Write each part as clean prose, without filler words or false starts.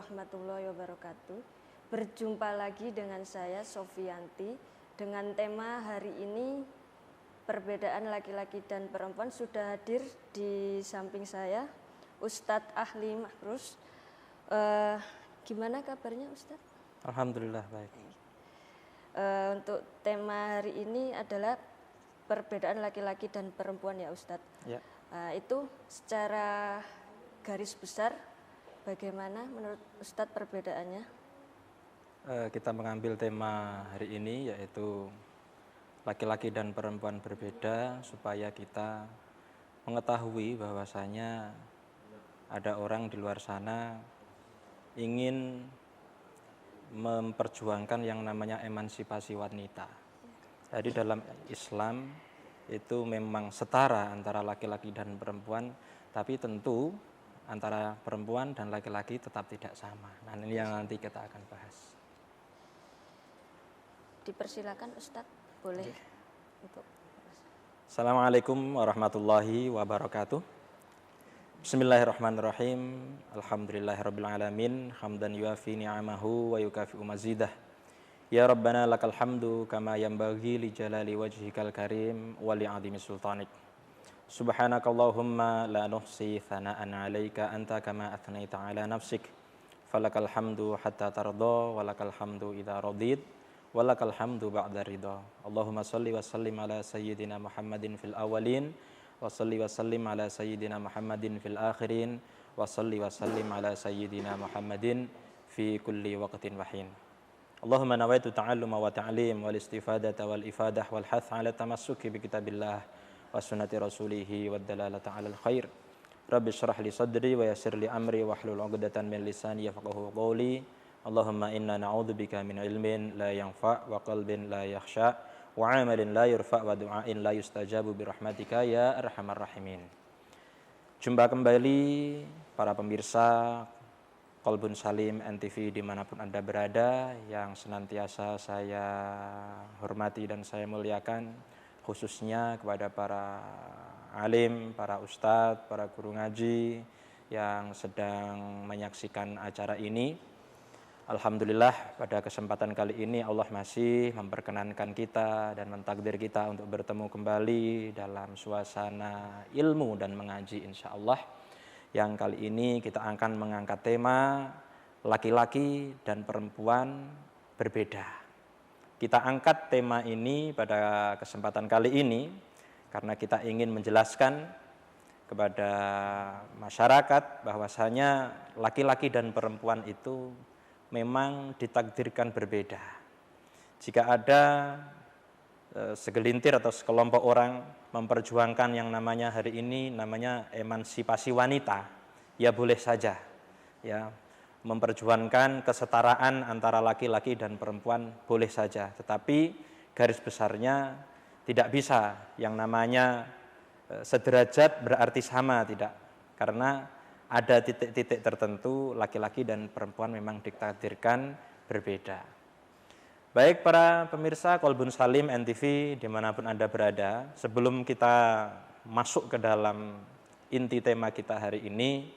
warahmatullahi wabarakatuh. Berjumpa lagi dengan saya Sofianti dengan tema hari ini perbedaan laki-laki dan perempuan. Sudah hadir di samping saya Ustadz Ahli Mahrus. Gimana kabarnya Ustadz? Alhamdulillah baik. Untuk tema hari ini adalah perbedaan laki-laki dan perempuan ya Ustadz. Ya. Itu secara garis besar bagaimana menurut Ustadz perbedaannya? Kita mengambil tema hari ini yaitu laki-laki dan perempuan berbeda supaya kita mengetahui bahwasanya ada orang di luar sana ingin memperjuangkan yang namanya emansipasi wanita. Jadi dalam Islam itu memang setara antara laki-laki dan perempuan, tapi tentu antara perempuan dan laki-laki tetap tidak sama. Nah, ini yang nanti kita akan bahas. Dipersilakan Ustadz, boleh. Untuk Assalamualaikum warahmatullahi wabarakatuh. Bismillahirrahmanirrahim. Alhamdulillahirabbil alamin, hamdan yuafi ni'amahu wa yukafi'u mazidah. Ya Rabbana lakal hamdu kama yanbaghi li jalali wajhikal karim wa li 'azimi sultanik. Subhanakallahumma la nuhsi thana'an 'alaika anta kama athnaita 'ala nafsik. Falakal hamdu hatta tarda wa lakal hamdu idza radid wa lakal hamdu ba'da ridha. Allahumma shalli wa sallim ala sayyidina Muhammadin fil awwalin wa shalli wa sallim ala sayyidina Muhammadin fil akhirin wa shalli wa sallim ala sayyidina Muhammadin fi kulli waqtin wa hin. Allahumma nawaitu ta'alluma wa ta'lim wal istifadata wal ifadah wal hath 'ala tamassuki bi kitabillah wa sunnati rasulihi wad dalalata 'alal khair. Rabbi shrah li sadri wa yassir li amri wahlul 'uqdatan min lisani yafqahu qawli. Allahumma inna na'udzubika min ilmin la yanfa' wa qalbin la yakhsha wa 'amalin la yurfa' wa du'ain la yustajabu bi rahmatika ya arhamar rahimin. Jumpa kembali para pemirsa Qalbun Salim NTV dimanapun Anda berada, yang senantiasa saya hormati dan saya muliakan, khususnya kepada para alim, para ustadz, para guru ngaji yang sedang menyaksikan acara ini. Alhamdulillah pada kesempatan kali ini Allah masih memperkenankan kita dan mentakdir kita untuk bertemu kembali dalam suasana ilmu dan mengaji insyaallah. Yang kali ini kita akan mengangkat tema laki-laki dan perempuan berbeda. Kita angkat tema ini pada kesempatan kali ini karena kita ingin menjelaskan kepada masyarakat bahwasanya laki-laki dan perempuan itu memang ditakdirkan berbeda. Jika ada segelintir atau sekelompok orang memperjuangkan yang namanya hari ini namanya emansipasi wanita, ya boleh saja ya, memperjuangkan kesetaraan antara laki-laki dan perempuan boleh saja, tetapi garis besarnya tidak bisa yang namanya sederajat berarti sama, tidak, karena ada titik-titik tertentu laki-laki dan perempuan memang ditakdirkan berbeda. Baik para pemirsa Qalbun Salim NTV dimanapun Anda berada, sebelum kita masuk ke dalam inti tema kita hari ini,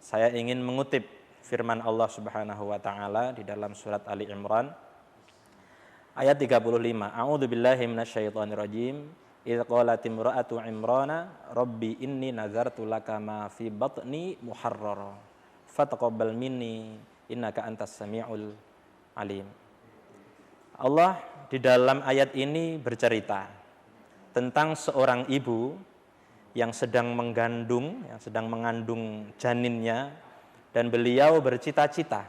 saya ingin mengutip firman Allah Subhanahu wa taala di dalam surat Ali Imran ayat 35. A'udzu billahi minasyaitonir rajim. Idz qalat imra'atu Imrana rabbi inni nazartu laka ma fi batni muharrara fataqabbal minni innaka antas samiul alim. Allah di dalam ayat ini bercerita tentang seorang ibu yang sedang mengandung janinnya, dan beliau bercita-cita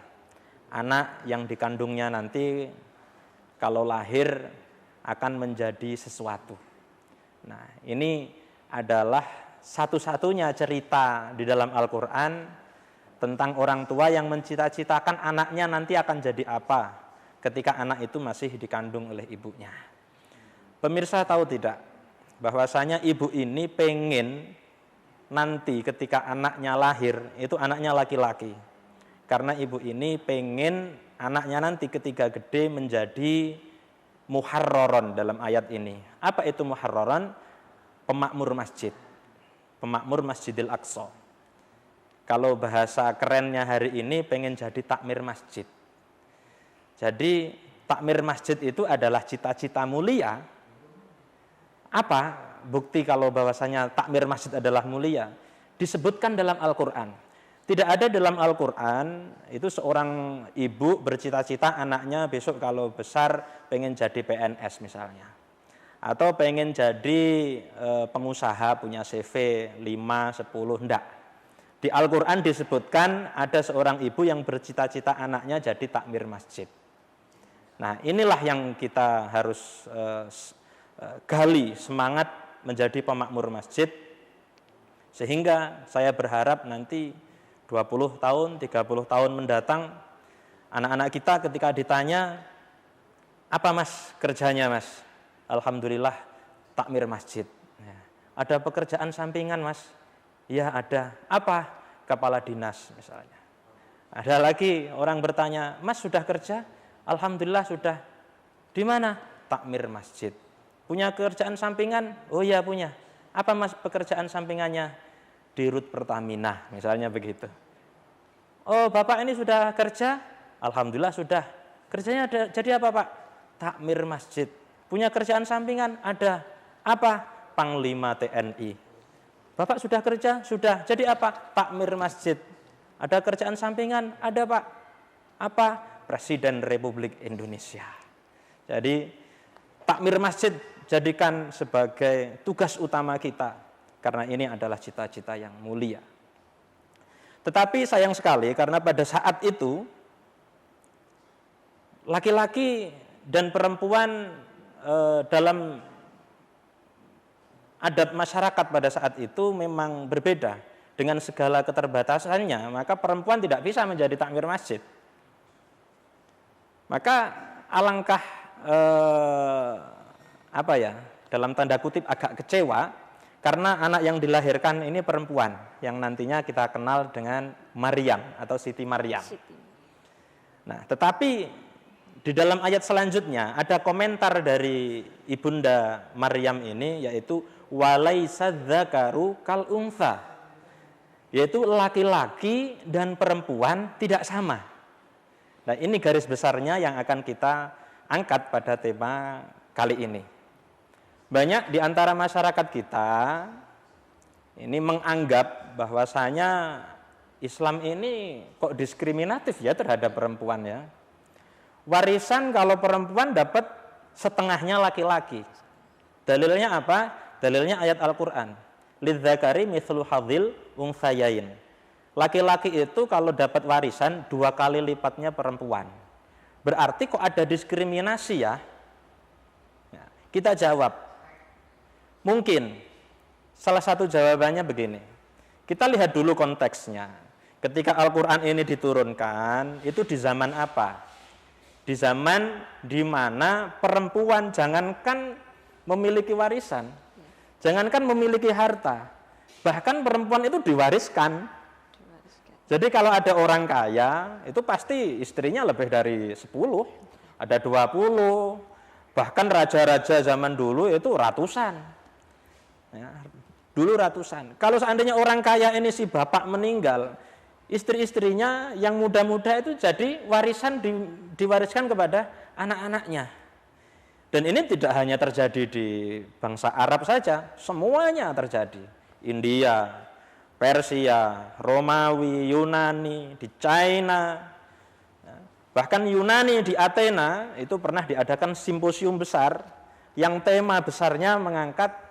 anak yang dikandungnya nanti kalau lahir akan menjadi sesuatu. Nah, ini adalah satu-satunya cerita di dalam Al-Quran tentang orang tua yang mencita-citakan anaknya nanti akan jadi apa ketika anak itu masih dikandung oleh ibunya. Pemirsa tahu tidak bahwasanya ibu ini pengen nanti ketika anaknya lahir itu anaknya laki-laki, karena ibu ini pengen anaknya nanti ketika gede menjadi muharraron dalam ayat ini. Apa itu muharraron? Pemakmur masjid, pemakmur Masjidil Aqsa. kalau bahasa kerennya hari ini pengen jadi takmir masjid. Jadi takmir masjid itu adalah cita-cita mulia. Apa bukti kalau bahwasanya takmir masjid adalah mulia? Disebutkan dalam Al-Quran. Tidak ada dalam Al-Quran itu seorang ibu bercita-cita anaknya besok kalau besar pengen jadi PNS misalnya. Atau pengen jadi pengusaha punya CV 5, 10, enggak. Di Al-Quran disebutkan ada seorang ibu yang bercita-cita anaknya jadi takmir masjid. Nah, inilah yang kita harus gali semangat menjadi pemakmur masjid, sehingga saya berharap nanti 20 tahun, 30 tahun mendatang anak-anak kita ketika ditanya, apa mas kerjanya mas? Alhamdulillah takmir masjid. Ada pekerjaan sampingan mas? Ya ada. Apa? Kepala dinas misalnya. Ada lagi orang bertanya, mas sudah kerja? Alhamdulillah sudah. Di mana? Takmir masjid. Punya kerjaan sampingan? Oh iya punya. Apa mas pekerjaan sampingannya? Di Rut Pertamina misalnya begitu. Oh bapak ini sudah kerja? Alhamdulillah sudah. Kerjanya ada, jadi apa pak? Takmir masjid. Punya kerjaan sampingan? Ada. Apa? Panglima TNI. Bapak sudah kerja? Sudah. Jadi apa? Takmir masjid. Ada kerjaan sampingan? Ada pak. Apa? Presiden Republik Indonesia. Jadi takmir masjid jadikan sebagai tugas utama kita. Karena ini adalah cita-cita yang mulia. Tetapi sayang sekali karena pada saat itu laki-laki dan perempuan dalam adat masyarakat pada saat itu memang berbeda. Dengan segala keterbatasannya, maka perempuan tidak bisa menjadi takmir masjid. Maka alangkah dalam tanda kutip agak kecewa karena anak yang dilahirkan ini perempuan yang nantinya kita kenal dengan Maryam atau Siti Maryam. Nah, tetapi di dalam ayat selanjutnya ada komentar dari ibunda Maryam ini, yaitu walaisa dzakaru kal untha, yaitu laki-laki dan perempuan tidak sama. Nah, ini garis besarnya yang akan kita angkat pada tema kali ini. Banyak di antara masyarakat kita ini menganggap bahwasanya Islam ini kok diskriminatif ya terhadap perempuan ya. Warisan kalau perempuan dapat setengahnya laki-laki. Dalilnya apa? Dalilnya ayat Al-Quran. Lidzakari mithlu hadzil unthayain. Laki-laki itu kalau dapat warisan 2 kali lipatnya perempuan. Berarti kok ada diskriminasi ya? Kita jawab. Mungkin salah satu jawabannya begini. Kita lihat dulu konteksnya. Ketika Al-Quran ini diturunkan, itu di zaman apa? Di zaman di mana perempuan jangankan memiliki warisan, jangankan memiliki harta, bahkan perempuan itu diwariskan. Jadi kalau ada orang kaya, itu pasti istrinya lebih dari 10, ada 20, bahkan raja-raja zaman dulu itu ratusan. Ya, dulu ratusan. Kalau seandainya orang kaya ini si bapak meninggal, istri-istrinya yang muda-muda itu jadi warisan diwariskan kepada anak-anaknya. Dan ini tidak hanya terjadi di bangsa Arab saja, semuanya terjadi. India, Persia, Romawi, Yunani, di China. Bahkan Yunani di Athena itu pernah diadakan simposium besar yang tema besarnya mengangkat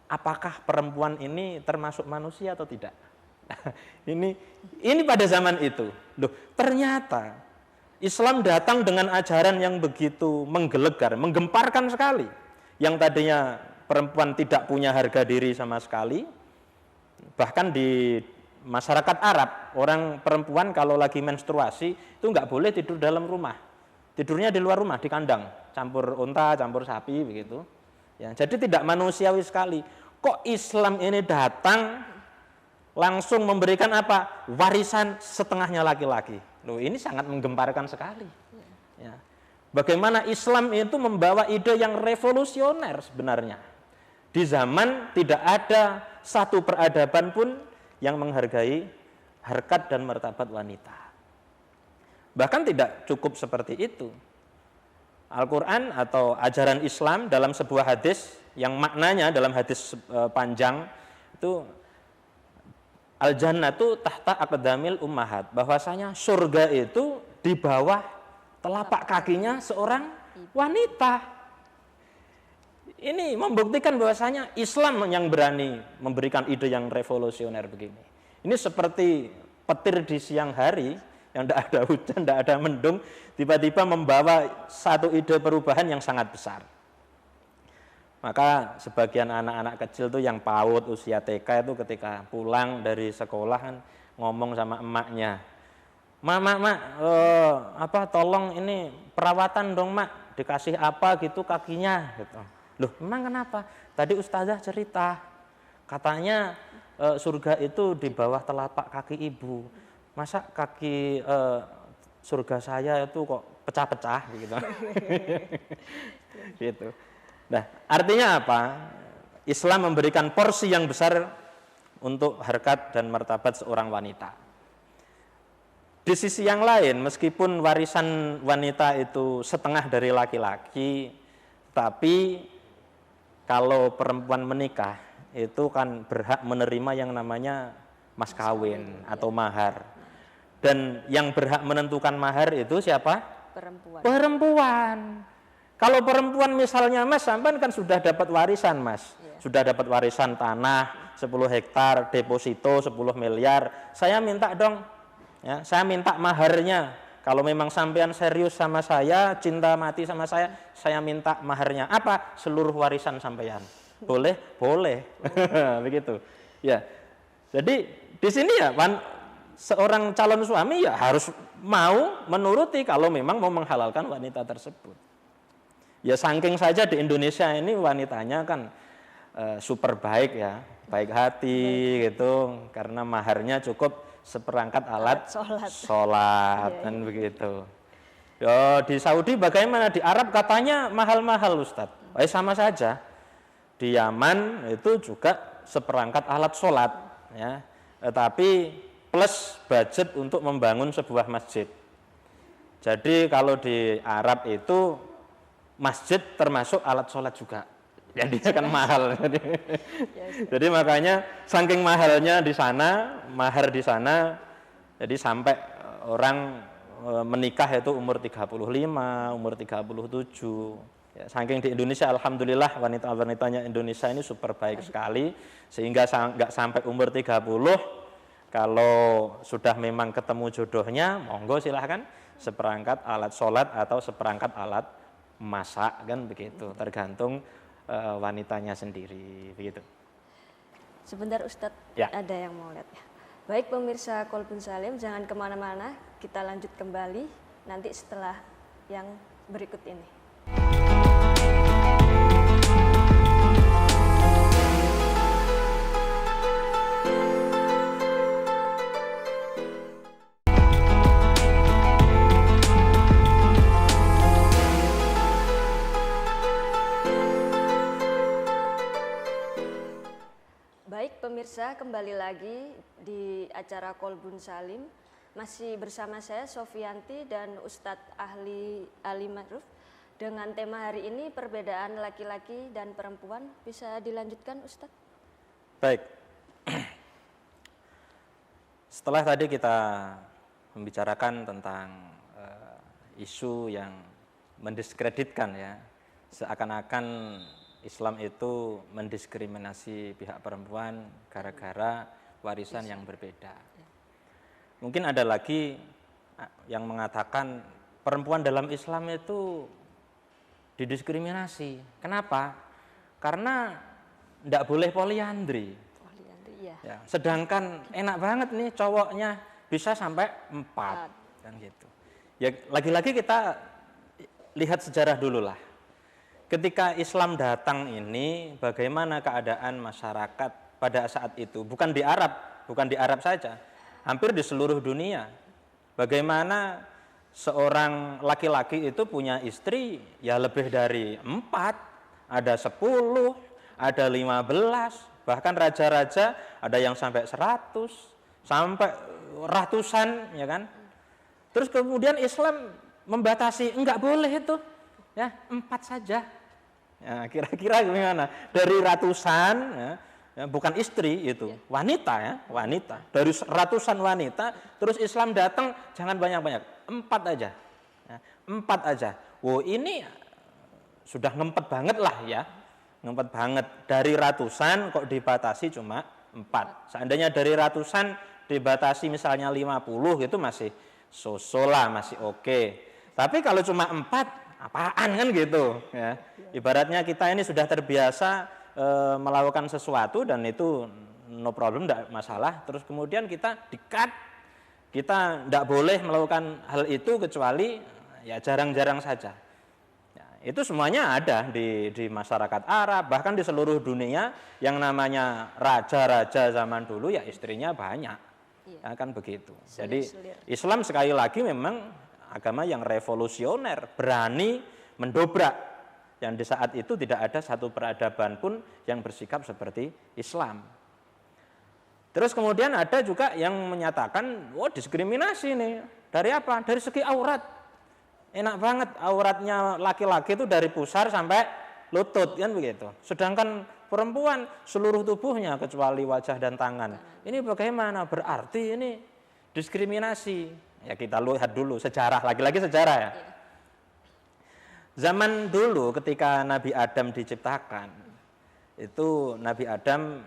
apakah perempuan ini termasuk manusia atau tidak. Ini pada zaman itu. Loh, ternyata Islam datang dengan ajaran yang begitu menggelegar, menggemparkan sekali. Yang tadinya perempuan tidak punya harga diri sama sekali. Bahkan di masyarakat Arab, orang perempuan kalau lagi menstruasi itu nggak boleh tidur dalam rumah. Tidurnya di luar rumah, di kandang, campur unta, campur sapi begitu. Ya, jadi tidak manusiawi sekali. Kok Islam ini datang langsung memberikan apa? Warisan setengahnya laki-laki. Loh, ini sangat menggemparkan sekali. Ya. Bagaimana Islam itu membawa ide yang revolusioner sebenarnya. Di zaman tidak ada satu peradaban pun yang menghargai harkat dan martabat wanita. Bahkan tidak cukup seperti itu. Al-Quran atau ajaran Islam dalam sebuah hadis yang maknanya dalam hadis panjang itu al-jannatu tahta aqdamil ummahat, bahwasanya surga itu di bawah telapak kakinya seorang wanita. Ini membuktikan bahwasanya Islam yang berani memberikan ide yang revolusioner begini. Ini seperti petir di siang hari yang tidak ada hujan, tidak ada mendung, tiba-tiba membawa satu ide perubahan yang sangat besar. Maka sebagian anak-anak kecil tuh yang PAUD usia TK itu ketika pulang dari sekolah kan ngomong sama emaknya, mak, tolong ini perawatan dong mak, dikasih apa gitu kakinya gitu. Loh memang kenapa? Tadi ustazah cerita katanya surga itu di bawah telapak kaki ibu. Masa kaki surga saya itu kok pecah-pecah gitu. Gitu. Nah, artinya apa? Islam memberikan porsi yang besar untuk harkat dan martabat seorang wanita. Di sisi yang lain, meskipun warisan wanita itu setengah dari laki-laki, tapi kalau perempuan menikah itu kan berhak menerima yang namanya mas kawin atau mahar. Dan yang berhak menentukan mahar itu siapa? Perempuan. Kalau perempuan misalnya mas, sampean kan sudah dapat warisan mas, sudah dapat warisan tanah 10 hektar, deposito 10 miliar. Saya minta dong, ya, saya minta maharnya. Kalau memang sampean serius sama saya, cinta mati sama saya minta maharnya. Apa? Seluruh warisan sampean. Boleh? Boleh. Begitu. Ya. Jadi di sini ya, seorang calon suami ya harus mau menuruti kalau memang mau menghalalkan wanita tersebut. Ya saking saja di Indonesia ini wanitanya kan super baik ya, baik hati gitu, karena maharnya cukup seperangkat alat sholat kan begitu. Ya, di Saudi bagaimana? Di Arab katanya mahal-mahal Ustadz. Sama saja. Di Yaman itu juga seperangkat alat sholat ya, tapi plus budget untuk membangun sebuah masjid. Jadi kalau di Arab itu masjid termasuk alat sholat juga. Jadi kan mahal. Jadi makanya saking mahalnya di sana, mahar di sana, jadi sampai orang menikah itu umur 35, umur 37. Ya, saking di Indonesia alhamdulillah wanita-wanitanya Indonesia ini super baik sekali, sehingga nggak sampai umur 30. Kalau sudah memang ketemu jodohnya, monggo silahkan seperangkat alat sholat atau seperangkat alat masak kan begitu, tergantung wanitanya sendiri begitu. Sebentar Ustadz, ya. Ada yang mau lihat ya. Baik pemirsa Kolbun Salim, jangan kemana-mana, kita lanjut kembali nanti setelah yang berikut ini. Baik pemirsa, kembali lagi di acara Kolbun Salim. Masih bersama saya Sofianti dan Ustadz Ali Ma'ruf dengan tema hari ini perbedaan laki-laki dan perempuan. Bisa dilanjutkan Ustadz? Baik. Setelah tadi kita membicarakan tentang isu yang mendiskreditkan ya, seakan-akan Islam itu mendiskriminasi pihak perempuan gara-gara warisan yang berbeda. Mungkin ada lagi yang mengatakan perempuan dalam Islam itu didiskriminasi. Kenapa? Karena tidak boleh poliandri. Ya, sedangkan enak banget nih cowoknya bisa sampai 4 kan gitu. Ya lagi-lagi kita lihat sejarah dulu lah. Ketika Islam datang ini, bagaimana keadaan masyarakat pada saat itu? Bukan di Arab saja, hampir di seluruh dunia. Bagaimana seorang laki-laki itu punya istri ya lebih dari 4, ada 10, ada 15, bahkan raja-raja ada yang sampai 100, sampai ratusan, ya kan? Terus kemudian Islam membatasi, enggak boleh itu, ya 4 saja. Ya, kira-kira gimana? Dari ratusan, ya, bukan istri itu, wanita ya, wanita. Dari ratusan wanita, terus Islam datang, jangan banyak-banyak, 4 aja, ya, 4 aja. Wow, ini sudah ngempet banget lah ya, ngempet banget. Dari ratusan kok dibatasi cuma 4. Seandainya dari ratusan dibatasi misalnya 50 itu masih sosolah, masih oke. Tapi kalau cuma 4, apaan kan gitu ya. Ibaratnya kita ini sudah terbiasa melakukan sesuatu dan itu no problem, tidak masalah. Terus kemudian kita di-cut, kita tidak boleh melakukan hal itu kecuali ya jarang-jarang saja. Ya, itu semuanya ada di masyarakat Arab, bahkan di seluruh dunia yang namanya raja-raja zaman dulu ya istrinya banyak. Ya, kan begitu. Jadi Islam sekali lagi memang agama yang revolusioner, berani mendobrak, yang di saat itu tidak ada satu peradaban pun yang bersikap seperti Islam. Terus kemudian ada juga yang menyatakan, oh diskriminasi nih, dari apa? Dari segi aurat. Enak banget auratnya laki-laki itu dari pusar sampai lutut, kan begitu. Sedangkan perempuan seluruh tubuhnya kecuali wajah dan tangan. Ini bagaimana? Berarti ini diskriminasi. Ya kita lihat dulu sejarah, lagi-lagi sejarah ya. Zaman dulu ketika Nabi Adam diciptakan, itu Nabi Adam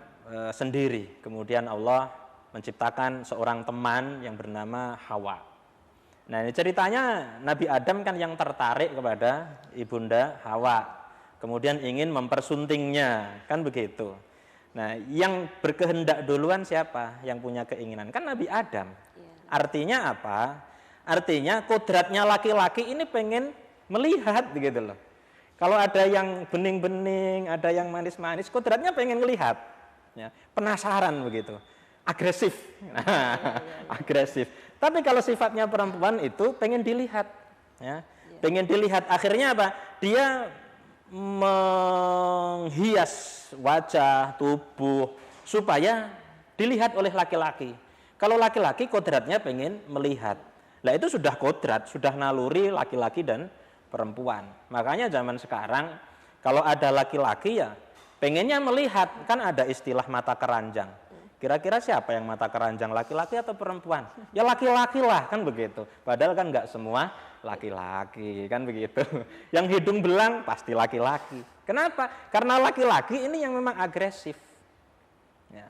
sendiri. Kemudian Allah menciptakan seorang teman yang bernama Hawa. Nah ini ceritanya Nabi Adam kan yang tertarik kepada ibunda Hawa. Kemudian ingin mempersuntingnya, kan begitu. Nah, yang berkehendak duluan siapa? Yang punya keinginan? Kan Nabi Adam. Artinya apa? Artinya kodratnya laki-laki ini pengen melihat begitu loh. Kalau ada yang bening-bening, ada yang manis-manis, kodratnya pengen melihat. Ya, penasaran begitu. Agresif. Agresif. Tapi kalau sifatnya perempuan itu pengen dilihat. Ya. Pengen dilihat. Akhirnya apa? Dia menghias wajah, tubuh supaya dilihat oleh laki-laki. Kalau laki-laki kodratnya pengen melihat. Nah itu sudah kodrat, sudah naluri laki-laki dan perempuan. Makanya zaman sekarang kalau ada laki-laki ya pengennya melihat, kan ada istilah mata keranjang. Kira-kira siapa yang mata keranjang, laki-laki atau perempuan? Ya laki-laki lah, kan begitu. Padahal kan nggak semua laki-laki, kan begitu. Yang hidung belang pasti laki-laki. Kenapa? Karena laki-laki ini yang memang agresif. Ya.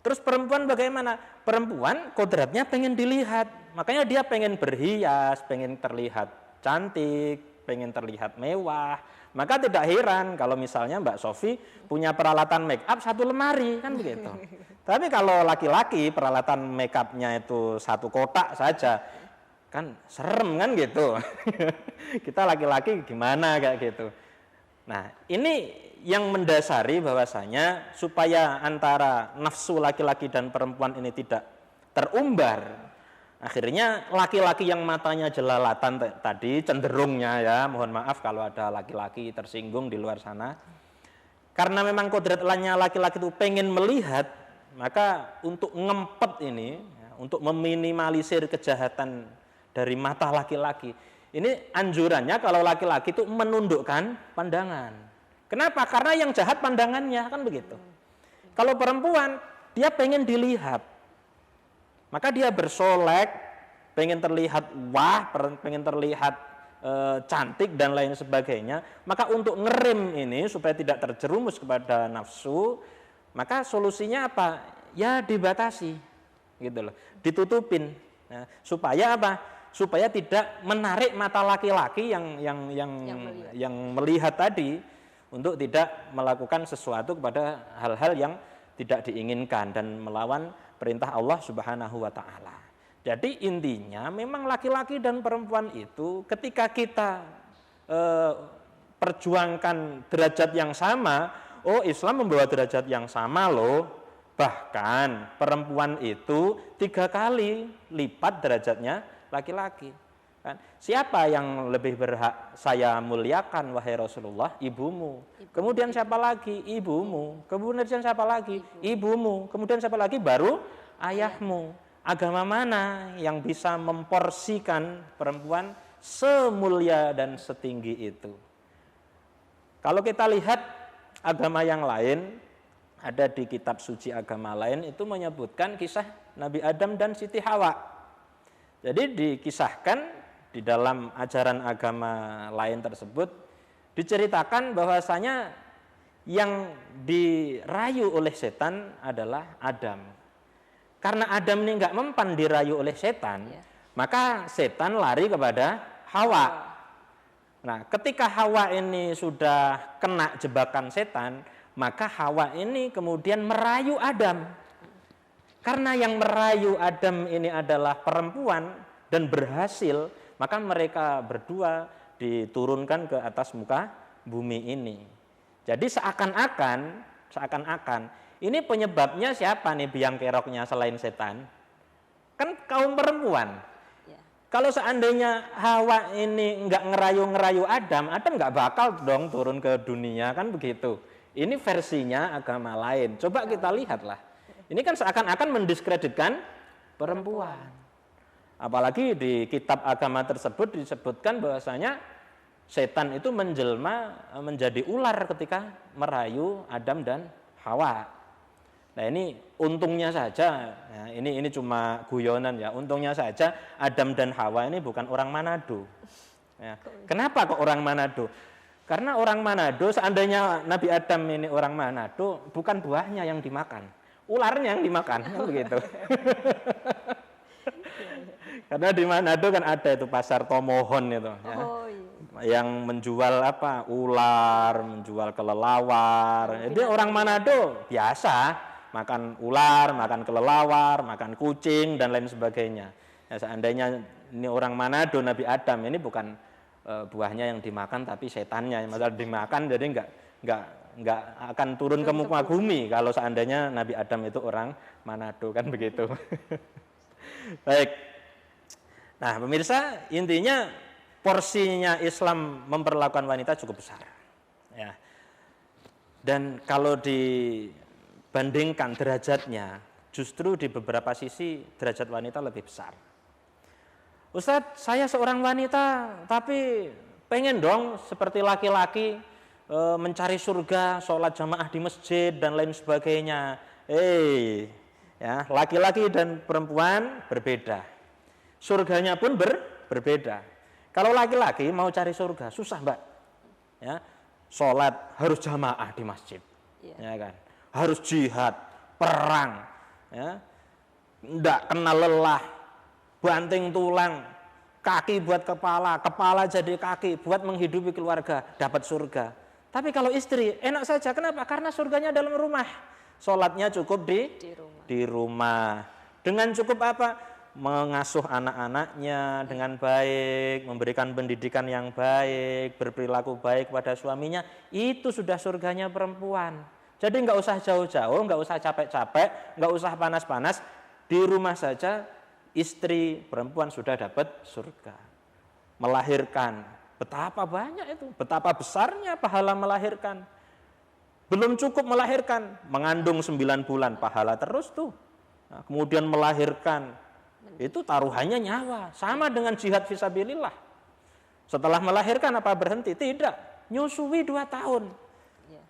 Terus perempuan bagaimana? Perempuan kodratnya pengen dilihat. Makanya dia pengen berhias, pengen terlihat cantik, pengen terlihat mewah. Maka tidak heran kalau misalnya Mbak Sofi punya peralatan make up 1 lemari, kan begitu. Tapi kalau laki-laki peralatan make up-nya itu 1 kotak saja, kan serem kan gitu. Kita laki-laki gimana kayak gitu. Nah ini yang mendasari bahwasanya supaya antara nafsu laki-laki dan perempuan ini tidak terumbar. Akhirnya laki-laki yang matanya jelalatan tadi, cenderungnya ya, mohon maaf kalau ada laki-laki tersinggung di luar sana. Karena memang kodratnya laki-laki itu pengen melihat, maka untuk ngempet ini, ya, untuk meminimalisir kejahatan dari mata laki-laki, ini anjurannya kalau laki-laki itu menundukkan pandangan. Kenapa? Karena yang jahat pandangannya, kan begitu. Kalau perempuan, dia pengen dilihat. Maka dia bersolek, pengen terlihat wah, pengen terlihat cantik dan lain sebagainya. Maka untuk ngerem ini supaya tidak terjerumus kepada nafsu, maka solusinya apa? Ya dibatasi, gitu loh, ditutupin. Nah, supaya apa? Supaya tidak menarik mata laki-laki yang melihat tadi untuk tidak melakukan sesuatu kepada hal-hal yang tidak diinginkan dan melawan perintah Allah Subhanahu wa taala. Jadi intinya memang laki-laki dan perempuan itu ketika kita perjuangkan derajat yang sama, oh Islam membawa derajat yang sama loh. Bahkan perempuan itu 3 kali lipat derajatnya laki-laki. Siapa yang lebih berhak saya muliakan wahai Rasulullah? Ibumu. Kemudian siapa lagi? Ibumu. Kemudian siapa lagi? Ibumu. Kemudian siapa lagi? Baru ayahmu. agama mana yang bisa memporsikan perempuan semulia dan setinggi itu. Kalau kita lihat agama yang lain, ada di kitab suci agama lain itu menyebutkan kisah Nabi Adam dan Siti Hawa. Jadi dikisahkan di dalam ajaran agama lain tersebut diceritakan bahwasanya yang dirayu oleh setan adalah Adam. Karena Adam ini nggak mempan dirayu oleh setan, maka setan lari kepada Hawa. Nah, ketika Hawa ini sudah kena jebakan setan, maka Hawa ini kemudian merayu Adam. Karena yang merayu Adam ini adalah perempuan dan berhasil, maka mereka berdua diturunkan ke atas muka bumi ini. Jadi seakan-akan ini penyebabnya siapa nih biang keroknya selain setan? Kan kaum perempuan. Kalau seandainya Hawa ini nggak ngerayu Adam nggak bakal dong turun ke dunia, kan begitu. Ini versinya agama lain. Coba kita lihatlah. Ini kan seakan-akan mendiskreditkan perempuan. Apalagi di kitab agama tersebut disebutkan bahwasanya setan itu menjelma menjadi ular ketika merayu Adam dan Hawa. Nah ini untungnya saja, ya, ini cuma guyonan ya. Untungnya saja Adam dan Hawa ini bukan orang Manado. Ya. Kenapa kok orang Manado? Karena orang Manado, seandainya Nabi Adam ini orang Manado, bukan buahnya yang dimakan, ularnya yang dimakan, kan begitu. Karena di Manado kan ada itu pasar Tomohon itu, ya, yang menjual apa? Ular, menjual kelelawar. Jadi orang Manado biasa makan ular, makan kelelawar, makan kucing dan lain sebagainya. Ya, seandainya ini orang Manado, Nabi Adam ini bukan buahnya yang dimakan tapi setannya yang dimakan, jadi nggak akan turun ke muka bumi kalau seandainya Nabi Adam itu orang Manado, kan begitu. Baik. Nah, pemirsa, intinya porsinya Islam memperlakukan wanita cukup besar. Ya. Dan kalau dibandingkan derajatnya, justru di beberapa sisi derajat wanita lebih besar. Ustadz, saya seorang wanita tapi pengen dong seperti laki-laki mencari surga, sholat jamaah di masjid dan lain sebagainya. Ya, laki-laki dan perempuan berbeda. Surganya pun berbeda. Kalau laki-laki mau cari surga susah, Mbak. Ya, sholat harus jamaah di masjid, ya kan? Harus jihad, perang, ya, nggak kenal lelah, banting tulang, kaki buat kepala, kepala jadi kaki buat menghidupi keluarga, dapat surga. Tapi kalau istri enak saja, kenapa? Karena surganya dalam rumah, sholatnya cukup di rumah. Dengan cukup apa? Mengasuh anak-anaknya dengan baik, memberikan pendidikan yang baik, berperilaku baik pada suaminya, itu sudah surganya perempuan. Jadi nggak usah jauh-jauh, nggak usah capek-capek, nggak usah panas-panas, di rumah saja istri perempuan sudah dapat surga. Melahirkan, betapa banyak itu, betapa besarnya pahala melahirkan. Belum cukup melahirkan, mengandung 9 bulan, pahala terus tuh. Nah, kemudian melahirkan, itu taruhannya nyawa, sama dengan jihad fisabilillah. Setelah melahirkan apa berhenti? Tidak, nyusui 2 tahun.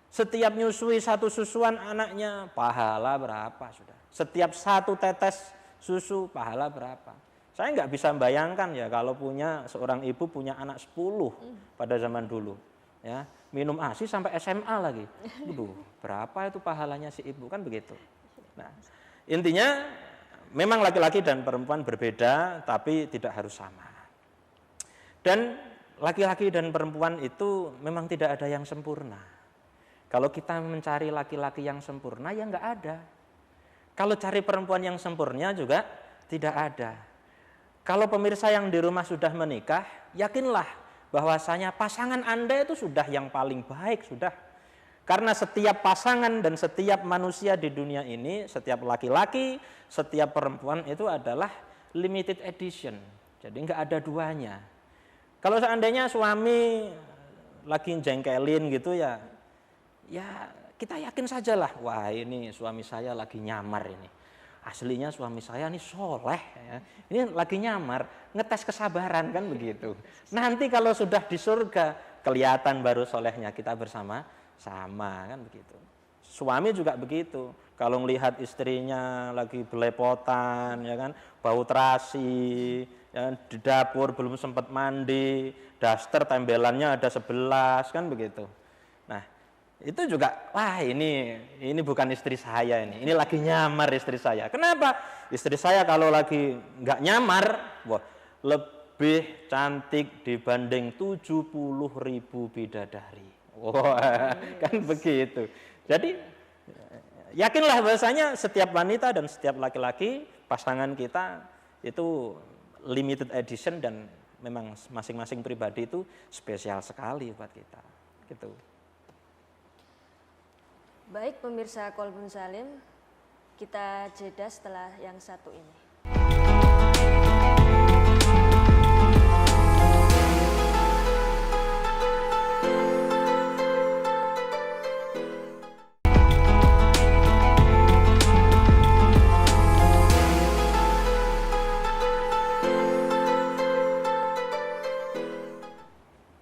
Setiap nyusui 1 susuan anaknya, pahala berapa sudah? Setiap 1 tetes susu, pahala berapa? Saya nggak bisa membayangkan ya kalau punya seorang ibu punya anak 10 pada zaman dulu. Ya, minum ASI sampai SMA lagi. Waduh, berapa itu pahalanya si ibu, kan begitu. Nah, intinya memang laki-laki dan perempuan berbeda, tapi tidak harus sama. Dan laki-laki dan perempuan itu memang tidak ada yang sempurna. Kalau kita mencari laki-laki yang sempurna, ya nggak ada. Kalau cari perempuan yang sempurna juga tidak ada. Kalau pemirsa yang di rumah sudah menikah, yakinlah bahwasanya pasangan Anda itu sudah yang paling baik, sudah. Karena setiap pasangan dan setiap manusia di dunia ini, setiap laki-laki, setiap perempuan itu adalah limited edition. Jadi nggak ada duanya. Kalau seandainya suami lagi jengkelin gitu ya kita yakin sajalah, wah ini suami saya lagi nyamar ini. aslinya suami saya nih soleh ya. Ini lagi nyamar, ngetes kesabaran kan begitu. Nanti kalau sudah di surga kelihatan baru solehnya kita bersama-sama kan begitu. Suami juga begitu. Kalau melihat istrinya lagi belepotan ya kan, bau terasi, ya, di dapur belum sempat mandi, daster tembelannya ada 11 kan begitu. Nah, itu juga wah ini bukan istri saya ini lagi nyamar istri saya. Kenapa? Istri saya kalau lagi nggak nyamar, wah lebih cantik dibanding 70.000 bidadari. Wah, kan begitu. Jadi yakinlah bahwasanya setiap wanita dan setiap laki-laki pasangan kita itu limited edition dan memang masing-masing pribadi itu spesial sekali buat kita. Gitu. Baik pemirsa Kolbun Salim, kita jeda setelah yang satu ini.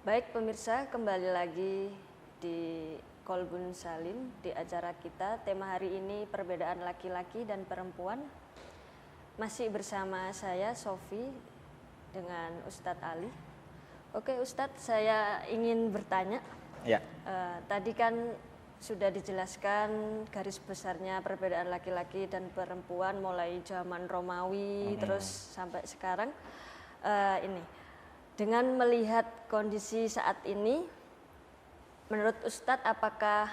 Baik pemirsa, kembali lagi di Kolbun Salim di acara kita. Tema hari ini perbedaan laki-laki dan perempuan. Masih bersama saya Sofi dengan Ustadz Ali. Oke Ustadz, saya ingin bertanya. Ya. Tadi kan sudah dijelaskan garis besarnya perbedaan laki-laki dan perempuan mulai zaman Romawi terus sampai sekarang. Dengan melihat kondisi saat ini, menurut Ustadz apakah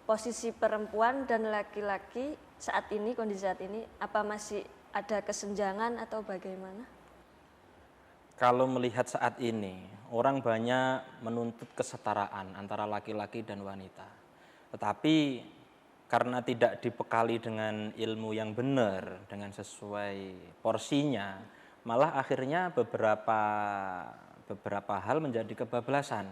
posisi perempuan dan laki-laki saat ini, kondisi saat ini, apa masih ada kesenjangan atau bagaimana? Kalau melihat saat ini, orang banyak menuntut kesetaraan antara laki-laki dan wanita. Tetapi karena tidak dibekali dengan ilmu yang benar, dengan sesuai porsinya, malah akhirnya beberapa hal menjadi kebablasan.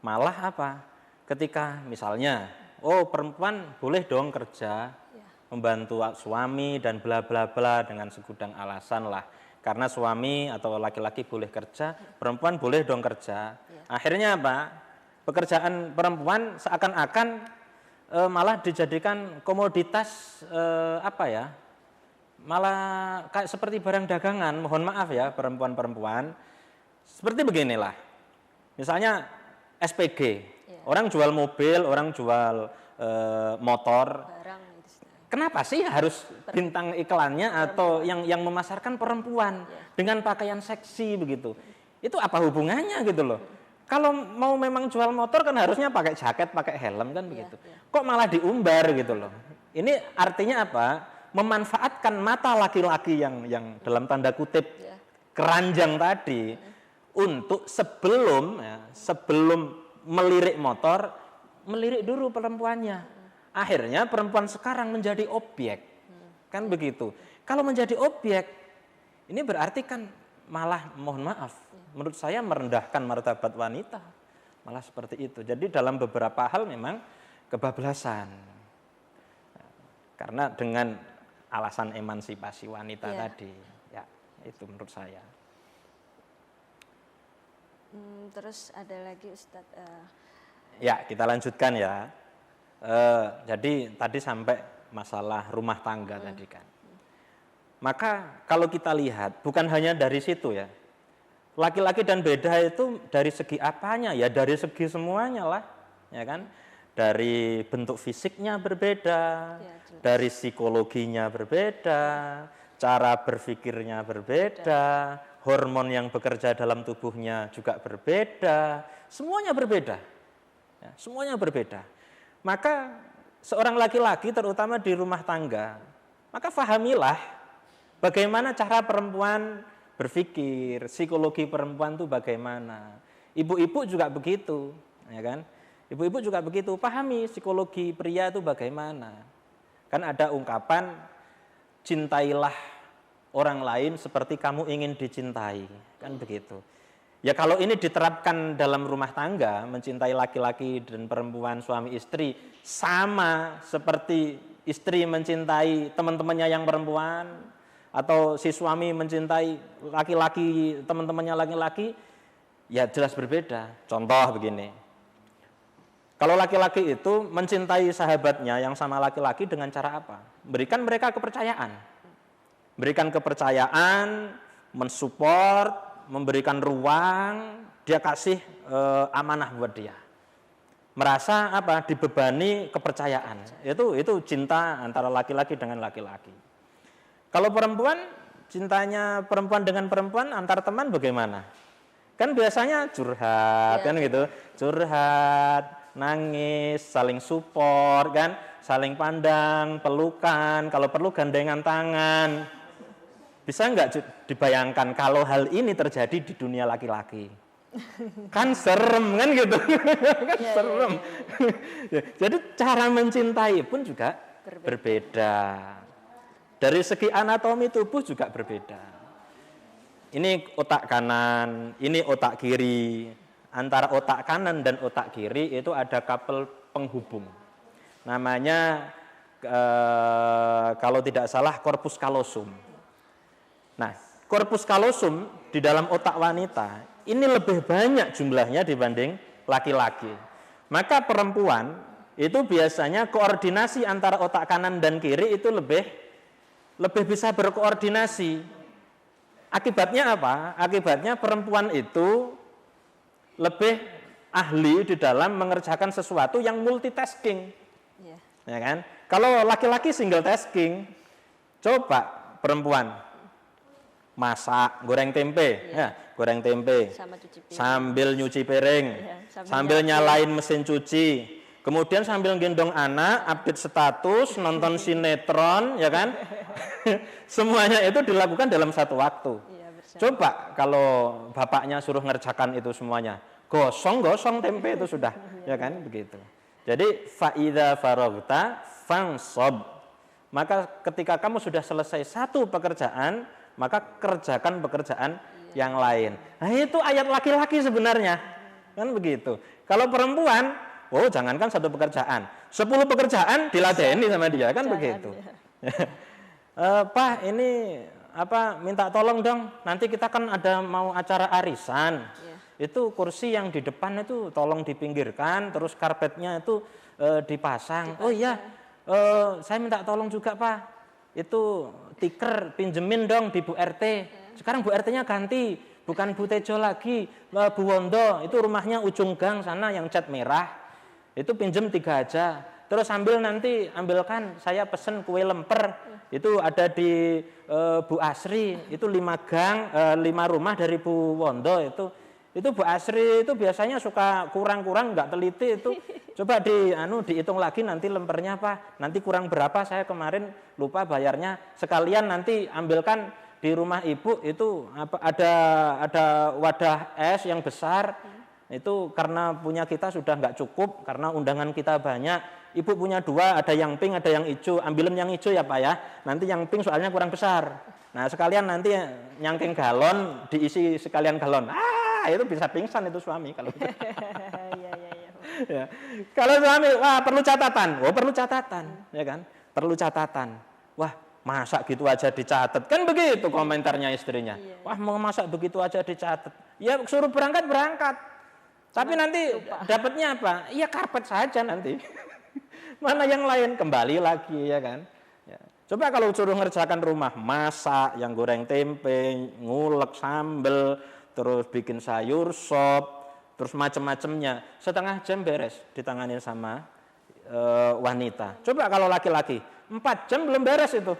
Malah apa? Ketika misalnya, oh perempuan boleh dong kerja, membantu suami dan bla bla bla dengan segudang alasan lah. Karena suami atau laki-laki boleh kerja, perempuan boleh dong kerja. Akhirnya apa? Pekerjaan perempuan seakan-akan malah dijadikan komoditas malah kayak seperti barang dagangan. Mohon maaf ya perempuan-perempuan. Seperti beginilah. Misalnya SPG, orang jual mobil, orang jual motor. Kenapa sih harus bintang iklannya atau yang memasarkan perempuan dengan pakaian seksi begitu? Itu apa hubungannya gitu loh? Kalau mau memang jual motor kan harusnya pakai jaket, pakai helm kan begitu. Kok malah diumbar gitu loh? Ini artinya apa? Memanfaatkan mata laki-laki yang dalam tanda kutip keranjang tadi untuk sebelum melirik motor, melirik dulu perempuannya. Akhirnya perempuan sekarang menjadi objek, kan begitu. Kalau menjadi objek, ini berarti kan malah mohon maaf, menurut saya merendahkan martabat wanita, malah seperti itu. Jadi dalam beberapa hal memang kebablasan, karena dengan alasan emansipasi wanita tadi, ya itu menurut saya. Terus ada lagi Ustadz. Ya kita lanjutkan ya. Jadi tadi sampai masalah rumah tangga tadi kan. Maka kalau kita lihat bukan hanya dari situ ya. Laki-laki dan beda itu dari segi apanya ya, dari segi semuanya lah, ya kan? Dari bentuk fisiknya berbeda, dari psikologinya berbeda, cara berpikirnya berbeda, hormon yang bekerja dalam tubuhnya juga berbeda, semuanya berbeda. Ya, semuanya berbeda. Maka seorang laki-laki terutama di rumah tangga, maka fahamilah bagaimana cara perempuan berpikir, psikologi perempuan itu bagaimana. Ibu-ibu juga begitu, ya kan? Ibu-ibu juga begitu, pahami psikologi pria itu bagaimana. Kan ada ungkapan, cintailah orang lain seperti kamu ingin dicintai, kan begitu. Ya kalau ini diterapkan dalam rumah tangga, mencintai laki-laki dan perempuan suami istri sama seperti istri mencintai teman-temannya yang perempuan, atau si suami mencintai laki-laki, teman-temannya laki-laki, ya jelas berbeda. Contoh begini, kalau laki-laki itu mencintai sahabatnya yang sama laki-laki dengan cara apa? Berikan mereka kepercayaan. Berikan kepercayaan, mensupport, memberikan ruang, dia kasih amanah buat dia. Merasa apa? Dibebani kepercayaan. Itu cinta antara laki-laki dengan laki-laki. Kalau perempuan, cintanya perempuan dengan perempuan antar teman bagaimana? Kan biasanya curhat, kan gitu. Curhat, nangis, saling support, kan, saling pandang, pelukan, kalau perlu gandengan tangan. Bisa nggak dibayangkan kalau hal ini terjadi di dunia laki-laki? Kan serem, kan gitu. Kan serem. Jadi cara mencintai pun juga berbeda. Dari segi anatomi tubuh juga berbeda. Ini otak kanan, ini otak kiri. Antara otak kanan dan otak kiri itu ada kabel penghubung. Namanya kalau tidak salah corpus callosum. Nah, corpus callosum di dalam otak wanita ini lebih banyak jumlahnya dibanding laki-laki. Maka perempuan itu biasanya koordinasi antara otak kanan dan kiri itu lebih bisa berkoordinasi. Akibatnya apa? Akibatnya perempuan itu lebih ahli di dalam mengerjakan sesuatu yang multitasking. Ya kan? Kalau laki-laki single tasking, coba perempuan masak, goreng tempe, goreng tempe, sambil nyuci piring, sambil nyalain mesin cuci. Kemudian sambil gendong anak, update status, nonton sinetron, ya kan? Semuanya itu dilakukan dalam satu waktu. Coba kalau bapaknya suruh ngerjakan itu semuanya, gosong tempe itu sudah, ya kan? Begitu. Jadi faida faragta fansob. Maka ketika kamu sudah selesai satu pekerjaan, maka kerjakan pekerjaan yang lain. Nah itu ayat laki-laki sebenarnya, kan begitu. Kalau perempuan, oh jangankan satu pekerjaan, 10 pekerjaan diladeni sama dia, kan begitu. Pak ini minta tolong dong, nanti kita kan ada mau acara arisan. Itu kursi yang di depan itu tolong dipinggirkan, terus karpetnya itu dipasang. Oh iya, saya minta tolong juga Pak, itu tiker pinjemin dong di Bu RT. Sekarang Bu RT-nya ganti, bukan Bu Tejo lagi, Bu Wondo, itu rumahnya ujung gang sana yang cat merah. Itu pinjem 3 aja. Terus sambil nanti ambilkan saya pesen kue lemper. Itu ada di Bu Asri, itu 5 gang, 5 rumah dari Bu Wondo itu. Itu Bu Asri itu biasanya suka kurang-kurang, nggak teliti itu. Coba dihitung lagi nanti lempernya Pak. Nanti kurang berapa, saya kemarin lupa bayarnya. Sekalian nanti ambilkan di rumah Ibu itu ada wadah es yang besar. Itu karena punya kita sudah nggak cukup, karena undangan kita banyak. Ibu punya 2, ada yang pink, ada yang hijau. Ambilin yang hijau ya Pak ya. Nanti yang pink soalnya kurang besar. Nah sekalian nanti nyangking galon, diisi sekalian galon. Itu bisa pingsan itu suami kalau. Ya. Kalau suami, wah perlu catatan. Oh perlu catatan, ya kan? Perlu catatan. Wah masak gitu aja dicatat. Kan begitu komentarnya istrinya. Wah mau masak begitu aja dicatat. Ya suruh berangkat. Tapi nanti dapatnya apa? Iya karpet saja nanti. Mana yang lain kembali lagi, ya kan? Ya. Coba kalau suruh ngerjakan rumah, masak, yang goreng tempe, ngulek sambel, terus bikin sayur sop, terus macam-macamnya, setengah jam beres ditanganin sama wanita. Coba kalau laki-laki 4 jam belum beres itu,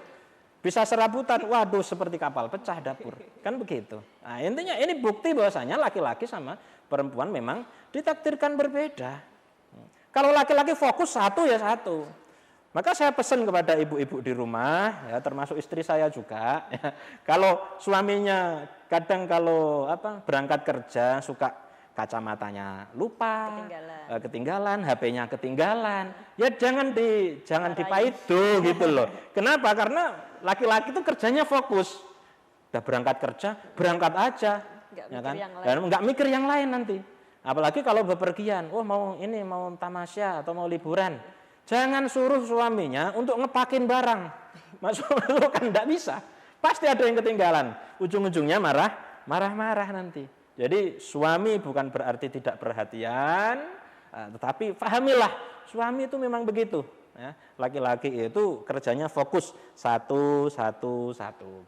bisa serabutan, waduh seperti kapal pecah dapur, kan begitu. Nah intinya ini bukti bahwasanya laki-laki sama perempuan memang ditakdirkan berbeda. Kalau laki-laki fokus satu ya satu. Maka saya pesan kepada ibu-ibu di rumah, ya termasuk istri saya juga. Ya, kalau suaminya kadang kalau berangkat kerja suka kacamatanya lupa, ketinggalan, HP-nya ketinggalan, ya jangan dipaido gitu loh. Kenapa? Karena laki-laki itu kerjanya fokus. Udah berangkat kerja, berangkat aja. Nggak mikir yang lain nanti. Apalagi kalau bepergian, mau tamasya atau mau liburan. Jangan suruh suaminya untuk ngepakin barang. Masuk kan enggak bisa. Pasti ada yang ketinggalan. Ujung-ujungnya marah-marah nanti. Jadi suami bukan berarti tidak perhatian, tetapi pahamilah suami itu memang begitu. Ya, laki-laki itu kerjanya fokus satu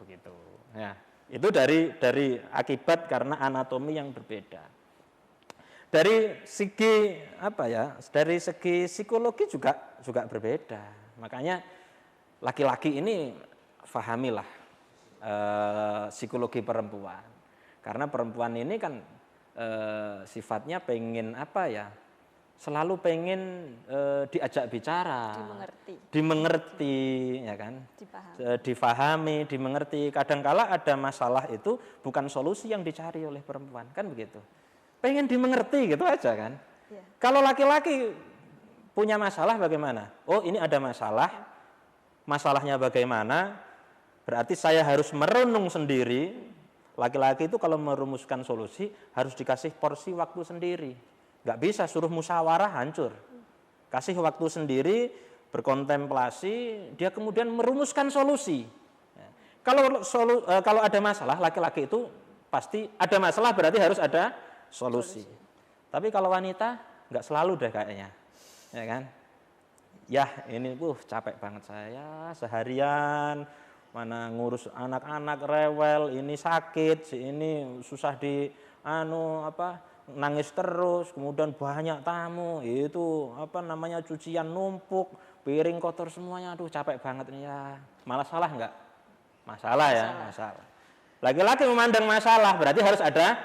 begitu. Ya, itu dari akibat karena anatomi yang berbeda. Dari segi Dari segi psikologi juga berbeda. Makanya laki-laki ini fahamilah psikologi perempuan. Karena perempuan ini kan sifatnya pengen selalu pengen diajak bicara, dimengerti, ya kan, difahami, dimengerti. Kadangkala ada masalah itu bukan solusi yang dicari oleh perempuan, kan begitu. Pengen dimengerti gitu aja kan. Ya. Kalau laki-laki punya masalah bagaimana? Oh ini ada masalah, masalahnya bagaimana? Berarti saya harus merenung sendiri. Laki-laki itu kalau merumuskan solusi harus dikasih porsi waktu sendiri. Nggak bisa suruh musyawarah hancur. Kasih waktu sendiri, berkontemplasi, dia kemudian merumuskan solusi. Kalau ada masalah, laki-laki itu pasti ada masalah berarti harus ada solusi. Tapi kalau wanita nggak selalu deh kayaknya, ya kan? Ya ini capek banget saya seharian. Mana ngurus anak-anak rewel, ini sakit, si ini susah nangis terus, kemudian banyak tamu, itu cucian numpuk, piring kotor semuanya, aduh capek banget nih ya. Malah salah enggak? Masalah ya, masalah. Laki-laki memandang masalah berarti harus ada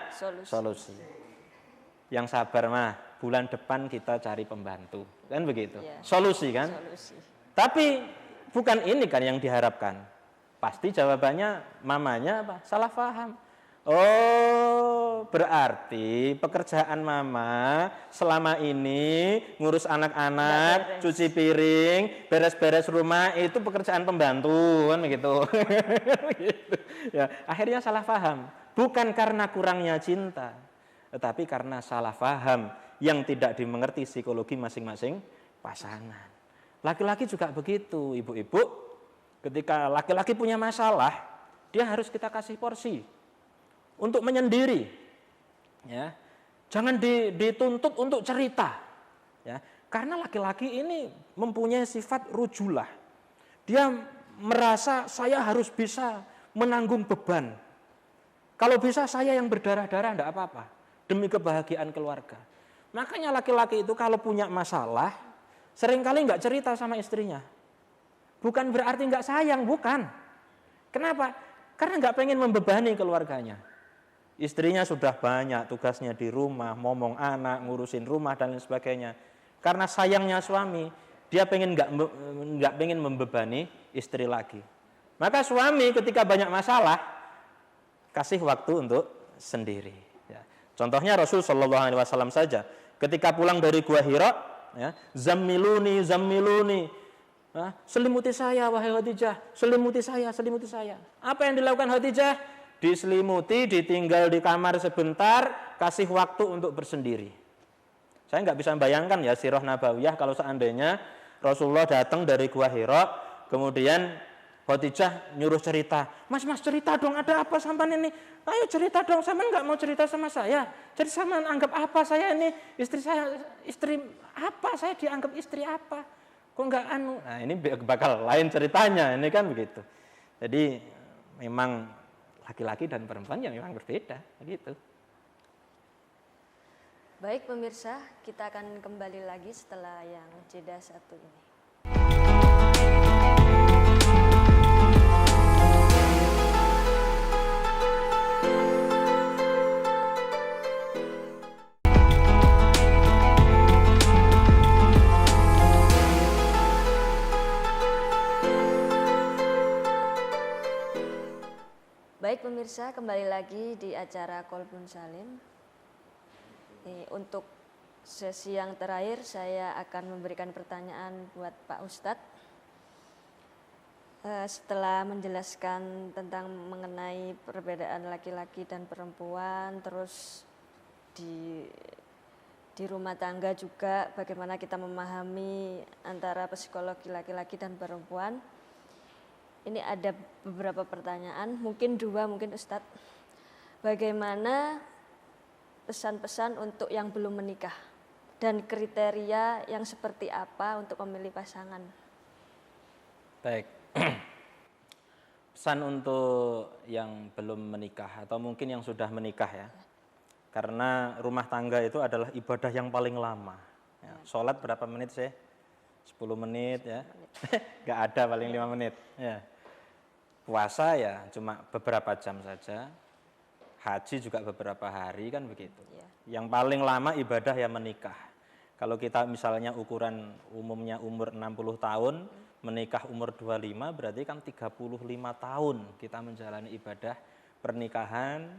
solusi. Yang sabar mah, bulan depan kita cari pembantu, kan begitu. Ya. Solusi kan? Solusi. Tapi bukan ini kan yang diharapkan. Pasti jawabannya mamanya salah paham. Oh, berarti pekerjaan mama selama ini ngurus anak-anak, cuci piring, beres-beres rumah itu pekerjaan pembantu kan begitu. Ya, akhirnya salah paham. Bukan karena kurangnya cinta, tetapi karena salah paham yang tidak dimengerti psikologi masing-masing pasangan. Laki-laki juga begitu, ibu-ibu. Ketika laki-laki punya masalah, dia harus kita kasih porsi untuk menyendiri. Ya. Jangan dituntut untuk cerita. Ya. Karena laki-laki ini mempunyai sifat rujulah. Dia merasa saya harus bisa menanggung beban. Kalau bisa saya yang berdarah-darah enggak apa-apa. Demi kebahagiaan keluarga. Makanya laki-laki itu kalau punya masalah, seringkali enggak cerita sama istrinya. Bukan berarti enggak sayang, bukan. Kenapa? Karena enggak pengen membebani keluarganya. Istrinya sudah banyak tugasnya di rumah, momong anak, ngurusin rumah dan lain sebagainya. Karena sayangnya suami, dia enggak pengen membebani istri lagi. Maka suami ketika banyak masalah, kasih waktu untuk sendiri. Ya. Contohnya Rasul Shallallahu Alaihi Wasallam saja, ketika pulang dari Gua Hira, ya, zammiluni. Selimuti saya wahai Khadijah, selimuti saya. Apa yang dilakukan Khadijah? Diselimuti, ditinggal di kamar sebentar, kasih waktu untuk bersendiri. Saya nggak bisa bayangkan ya sirah nabawiyah kalau seandainya Rasulullah datang dari Gua Hira, kemudian Khadijah nyuruh cerita, mas cerita dong, ada apa sampean ini? Ayo cerita dong, sampean nggak mau cerita sama saya? Jadi sampean anggap apa saya ini? Istri apa? Saya dianggap istri apa? Kok nggak anu? Nah ini bakal lain ceritanya, ini kan begitu. Jadi memang laki-laki dan perempuan yang memang berbeda, begitu. Baik pemirsa, kita akan kembali lagi setelah yang jeda satu ini. Baik pemirsa, kembali lagi di acara Qalbun Salim. Untuk sesi yang terakhir saya akan memberikan pertanyaan buat Pak Ustadz. Setelah menjelaskan tentang mengenai perbedaan laki-laki dan perempuan, terus di rumah tangga juga bagaimana kita memahami antara psikologi laki-laki dan perempuan. Ini ada beberapa pertanyaan, mungkin 2 mungkin Ustadz. Bagaimana pesan-pesan untuk yang belum menikah dan kriteria yang seperti apa untuk memilih pasangan? Baik. Pesan untuk yang belum menikah atau mungkin yang sudah menikah ya. Karena rumah tangga itu adalah ibadah yang paling lama. Ya, sholat berapa menit sih? 10 menit ya. Nggak ada paling 5 menit. Ya. Puasa ya cuma beberapa jam saja. Haji juga beberapa hari kan begitu. Yang paling lama ibadah ya menikah. Kalau kita misalnya ukuran umumnya umur 60 tahun, menikah umur 25 berarti kan 35 tahun kita menjalani ibadah pernikahan,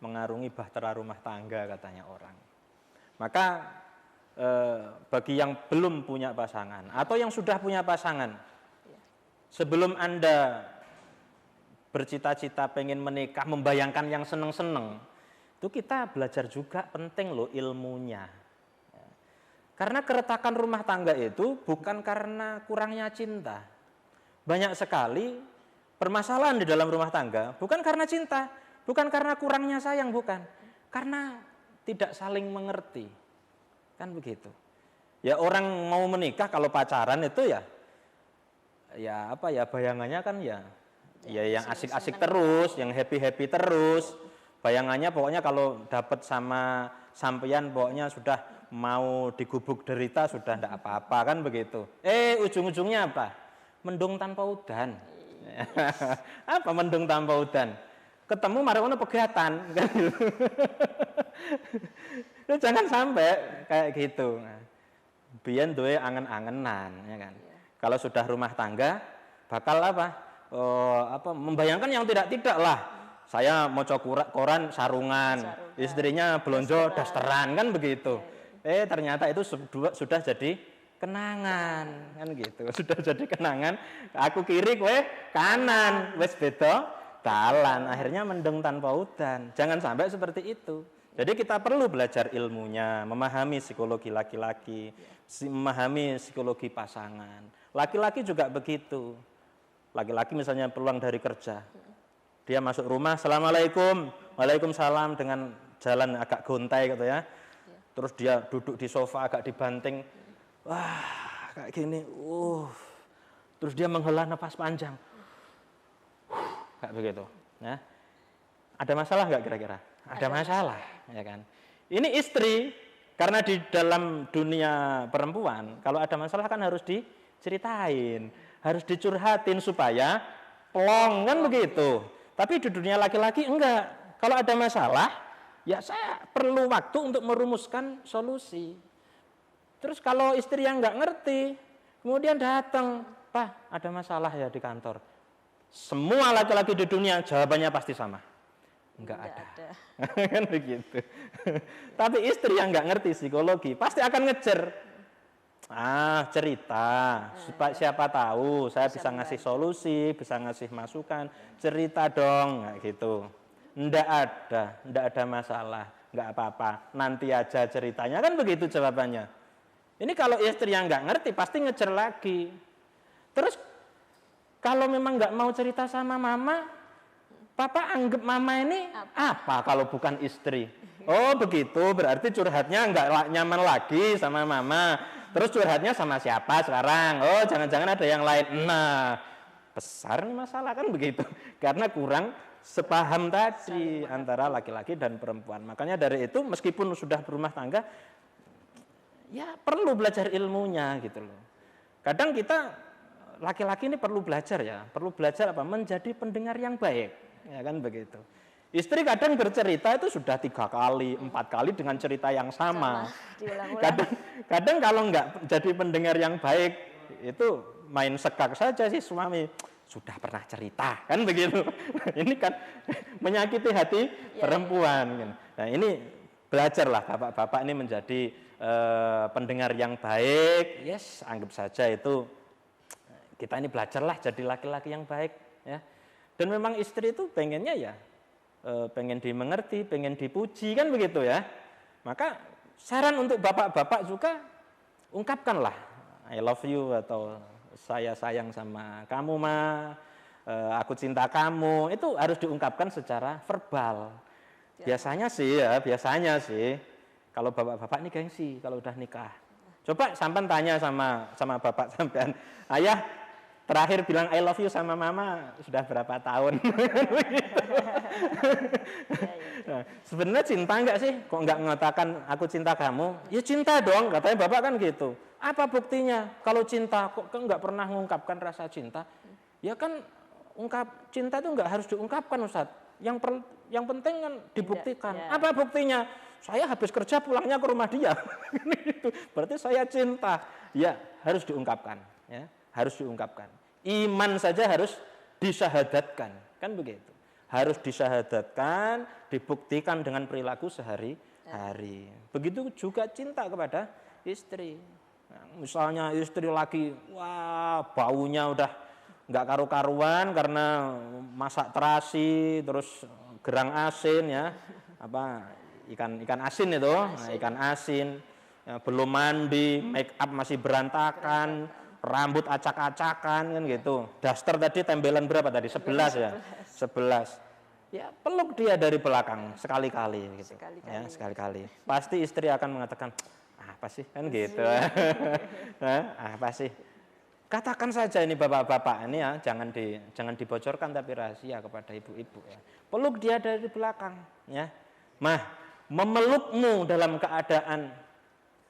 mengarungi bahtera rumah tangga katanya orang. Maka bagi yang belum punya pasangan atau yang sudah punya pasangan, sebelum Anda bercita-cita pengen menikah, membayangkan yang seneng-seneng, itu kita belajar juga penting loh ilmunya. Karena keretakan rumah tangga itu bukan karena kurangnya cinta. Banyak sekali permasalahan di dalam rumah tangga bukan karena cinta, bukan karena kurangnya sayang, bukan. Karena tidak saling mengerti. Kan begitu. Ya orang mau menikah kalau pacaran itu ya apa ya bayangannya kan ya yang asik-asik terus, yang happy-happy terus. Bayangannya pokoknya kalau dapat sama sampeyan pokoknya sudah mau digubuk derita sudah enggak apa-apa kan begitu. Ujung-ujungnya apa? Mendung tanpa udan. Apa mendung tanpa udan? Ketemu marono pegatan kan gitu. Jangan sampai kayak gitu. Biyen duwe angen-angenan ya kan. Kalau sudah rumah tangga bakal membayangkan yang tidak lah. Saya mau koran sarungan, istrinya belonjo dasteran kan begitu. Ternyata itu sudah jadi kenangan kan gitu. Sudah jadi kenangan, aku kiri kowe kanan, wis beda dalan, akhirnya mendung tanpa udan. Jangan sampai seperti itu. Jadi kita perlu belajar ilmunya, memahami psikologi laki-laki, memahami psikologi pasangan. Laki-laki juga begitu. Laki-laki misalnya pulang dari kerja, dia masuk rumah, assalamualaikum, waalaikumsalam dengan jalan agak gontai gitu ya. Terus dia duduk di sofa agak dibanting, wah kayak gini, terus dia menghela nafas panjang, kayak begitu. Ya. Ada masalah nggak kira-kira? Ada masalah, ya kan? Ini istri, karena di dalam dunia perempuan, kalau ada masalah kan harus diceritain, harus dicurhatin supaya plong kan begitu. Tapi di dunia laki-laki enggak. Kalau ada masalah, ya saya perlu waktu untuk merumuskan solusi. Terus kalau istri yang enggak ngerti, kemudian datang, Pak, ada masalah ya di kantor. Semua laki-laki di dunia jawabannya pasti sama. Enggak ada. Kan begitu. Tapi istri yang enggak ngerti psikologi pasti akan ngejer. Cerita, supaya siapa tahu saya bisa ngasih solusi, bisa ngasih masukan, cerita dong, kayak gitu. Ndak ada masalah, nggak apa-apa, nanti aja ceritanya, kan begitu jawabannya. Ini kalau istri yang nggak ngerti pasti ngejer lagi. Terus kalau memang nggak mau cerita sama mama, papa anggap mama ini apa kalau bukan istri? Oh begitu, berarti curhatnya nggak nyaman lagi sama mama. Terus curhatnya sama siapa sekarang? Oh jangan-jangan ada yang lain. Nah, besar nih masalah kan begitu. Karena kurang sepaham tadi antara laki-laki dan perempuan. Makanya dari itu meskipun sudah berumah tangga, ya perlu belajar ilmunya gitu loh. Kadang kita laki-laki ini perlu belajar ya. Perlu belajar apa? Menjadi pendengar yang baik. Ya kan begitu. Istri kadang bercerita itu sudah 3 kali, 4 kali dengan cerita yang sama. Kadang kalau nggak jadi pendengar yang baik, itu main sekak saja sih suami. Sudah pernah cerita, kan begitu. Ini kan menyakiti hati perempuan. Nah ini belajarlah bapak-bapak ini menjadi pendengar yang baik. Yes, anggap saja itu kita ini belajarlah jadi laki-laki yang baik. Ya. Dan memang istri itu pengennya ya, pengen dimengerti, pengen dipuji kan begitu ya. Maka saran untuk bapak-bapak juga, ungkapkanlah I love you atau saya sayang sama kamu Ma, aku cinta kamu, itu harus diungkapkan secara verbal. Biasanya sih kalau bapak-bapak ini gengsi kalau udah nikah. Coba sampean tanya sama bapak sampean, ayah terakhir bilang I love you sama mama sudah berapa tahun? Nah, sebenarnya cinta enggak sih? Kok enggak mengatakan aku cinta kamu? Ya cinta dong, katanya bapak kan gitu. Apa buktinya? Kalau cinta kok enggak pernah mengungkapkan rasa cinta? Ya kan cinta itu enggak harus diungkapkan Ustaz. Yang penting kan dibuktikan. Ya. Apa buktinya? Saya habis kerja pulangnya ke rumah dia. Berarti saya cinta. Ya, harus diungkapkan, ya. Harus diungkapkan. Iman saja harus disyahadatkan, kan begitu. Harus disyahadatkan, dibuktikan dengan perilaku sehari-hari. Begitu juga cinta kepada istri. Nah, misalnya istri lagi, wah baunya udah nggak karu-karuan karena masak terasi, terus gerang asin ya, ikan asin itu, nah, ikan asin, ya, belum mandi, make up masih berantakan, rambut acak-acakan kan gitu. Daster tadi tembelan berapa tadi? 11 ya. 11. Ya, peluk dia dari belakang sekali-kali gitu. Sekali-kali. Pasti istri akan mengatakan, apa sih kan gitu. Apa sih? Katakan saja ini bapak-bapak ini ya, jangan dibocorkan tapi rahasia kepada ibu-ibu ya. Peluk dia dari belakang ya. Mah, memelukmu dalam keadaan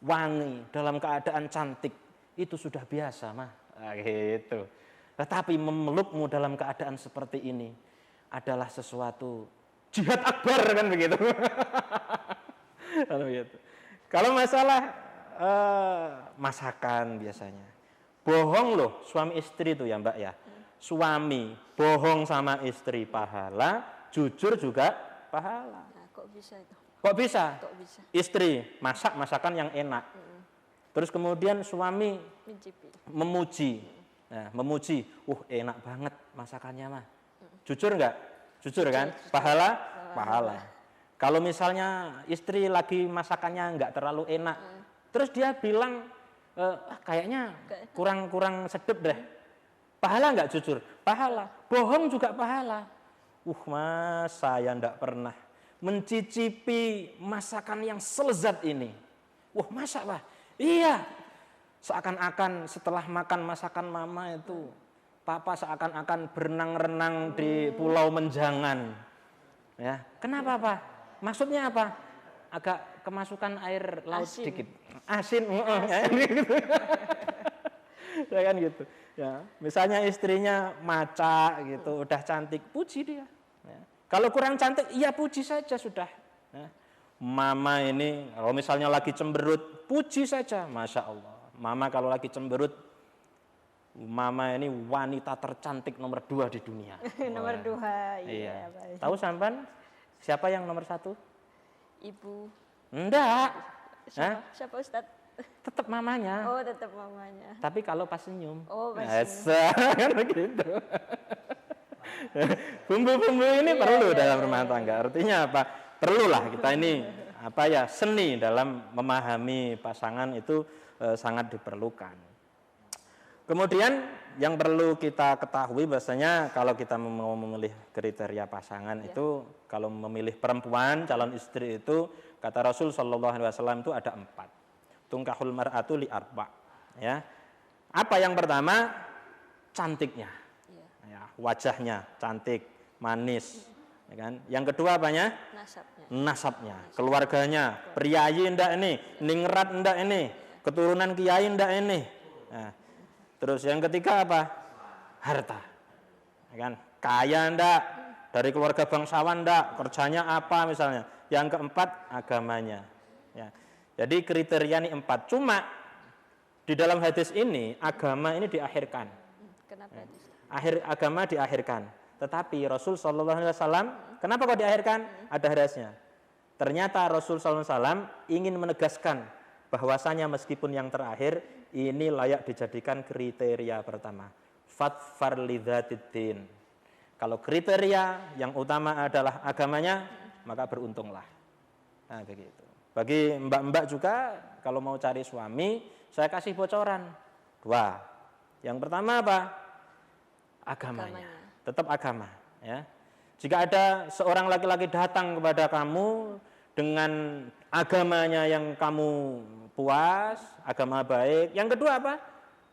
wangi, dalam keadaan cantik itu sudah biasa mah. Gitu. Tetapi memelukmu dalam keadaan seperti ini adalah sesuatu jihad akbar kan begitu. Kalau masalah masakan biasanya. Bohong loh suami istri itu ya Mbak ya. Suami bohong sama istri pahala, jujur juga pahala. Nah, kok bisa itu? Kok bisa? Kok bisa? Istri masak masakan yang enak. Terus kemudian suami memuji. Nah, memuji, enak banget masakannya mah. Jujur enggak? Jujur kan? Pahala? Pahala. Kalau misalnya istri lagi masakannya enggak terlalu enak, terus dia bilang kayaknya kurang sedep deh. Pahala enggak jujur? Pahala. Bohong juga pahala. Mas, saya enggak pernah mencicipi masakan yang selezat ini. Masa Pak? Iya. Seakan-akan setelah makan masakan mama itu, papa seakan-akan berenang-renang di pulau menjangan. Ya, kenapa Pak? Maksudnya apa? Agak kemasukan air laut sedikit. Asin. Ya kan gitu. Ya, misalnya istrinya maca gitu, udah cantik, puji dia. Ya. Kalau kurang cantik, ya puji saja sudah. Ya. Mama ini kalau misalnya lagi cemberut, puji saja, masya Allah. Mama kalau lagi cemberut, mama ini wanita tercantik nomor 2 di dunia. Nomor 2, iya. Tahu sampan siapa yang nomor 1? Ibu. Enggak. Siapa Ustadz? Tetap mamanya. Oh, tetap mamanya. Tapi kalau pas senyum. Oh, pas senyum. Kan begitu. Bumbu-bumbu ini perlu dalam rumah tangga. Artinya apa? Perlulah kita ini seni dalam memahami pasangan itu sangat diperlukan. Kemudian yang perlu kita ketahui bahwasanya kalau kita mau memilih kriteria pasangan itu kalau memilih perempuan calon istri itu kata Rasul Shallallahu Alaihi Wasallam itu ada 4. Tungkahul mar'atu li arba. Ya. Apa yang pertama? Cantiknya. Ya, wajahnya cantik, manis. Ya kan? Yang kedua apanya? Nasabnya. Keluarganya. Priayi ndak ini, ningrat ndak ini, keturunan kiai ndak ini. Nah, terus yang ketiga apa? Harta. Ya kan? Kaya ndak, dari keluarga bangsawan ndak, kerjanya apa misalnya. Yang keempat agamanya. Ya. Jadi kriteria ini 4. Cuma di dalam hadis ini agama ini diakhirkan. Kenapa? Agama diakhirkan. Tetapi Rasul Shallallahu Alaihi Wasallam kenapa kok diakhirkan? Ada hadisnya. Ternyata Rasul Shallallahu Alaihi Wasallam ingin menegaskan bahwasanya meskipun yang terakhir ini layak dijadikan kriteria pertama. Fadfar lidzatiddin. Kalau kriteria yang utama adalah agamanya, maka beruntunglah. Nah begitu. Bagi mbak-mbak juga kalau mau cari suami, saya kasih bocoran 2. Yang pertama apa? Agamanya. Tetap agama, ya. Jika ada seorang laki-laki datang kepada kamu dengan agamanya yang kamu puas, agama baik. Yang kedua apa?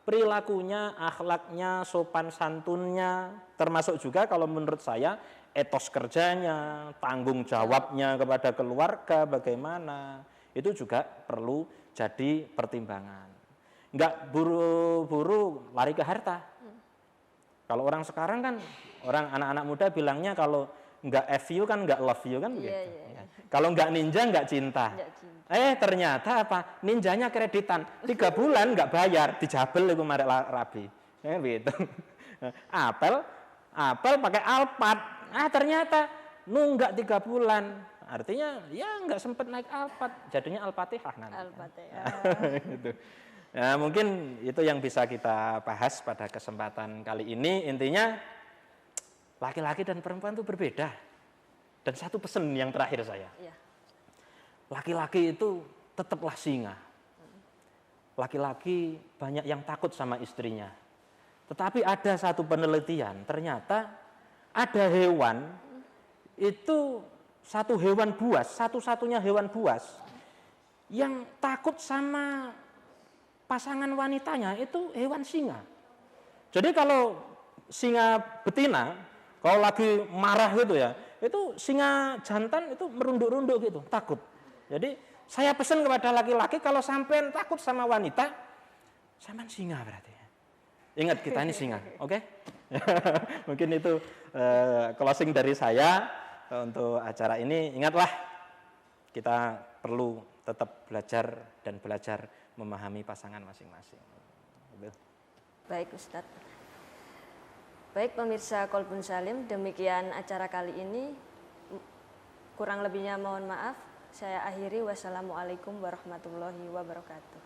Perilakunya, akhlaknya, sopan santunnya, termasuk juga kalau menurut saya etos kerjanya, tanggung jawabnya kepada keluarga bagaimana, itu juga perlu jadi pertimbangan. Enggak buru-buru lari ke harta. Kalau orang sekarang kan, orang anak-anak muda bilangnya kalau enggak FU kan enggak love you kan begitu. Ya. Kalau enggak ninja enggak cinta. Ternyata apa? Ninjanya kreditan 3 bulan enggak bayar, dijabel itu marek rabi. Ya gitu. Apel pakai Alphard. Ternyata nunggak 3 bulan. Artinya ya enggak sempat naik Alphard, jadinya Al-Fatihah nanti. Al-Fatihah. Gitu. Ya, mungkin itu yang bisa kita bahas pada kesempatan kali ini. Intinya laki-laki dan perempuan itu berbeda. Dan satu pesan yang terakhir saya. Laki-laki itu tetaplah singa. Laki-laki banyak yang takut sama istrinya. Tetapi ada satu penelitian, ternyata ada hewan itu satu hewan buas, satu-satunya hewan buas yang takut sama pasangan wanitanya itu hewan singa. Jadi kalau singa betina, kalau lagi marah gitu ya, itu singa jantan itu merunduk-runduk gitu, takut. Jadi saya pesan kepada laki-laki kalau sampean takut sama wanita, sampean singa berarti. Ingat kita ini singa, oke? Mungkin itu closing dari saya untuk acara ini. Ingatlah kita perlu tetap belajar dan belajar memahami pasangan masing-masing. Baik Ustadz. Baik pemirsa Kolbun Salim, demikian acara kali ini. Kurang lebihnya mohon maaf. Saya akhiri. Wassalamualaikum warahmatullahi wabarakatuh.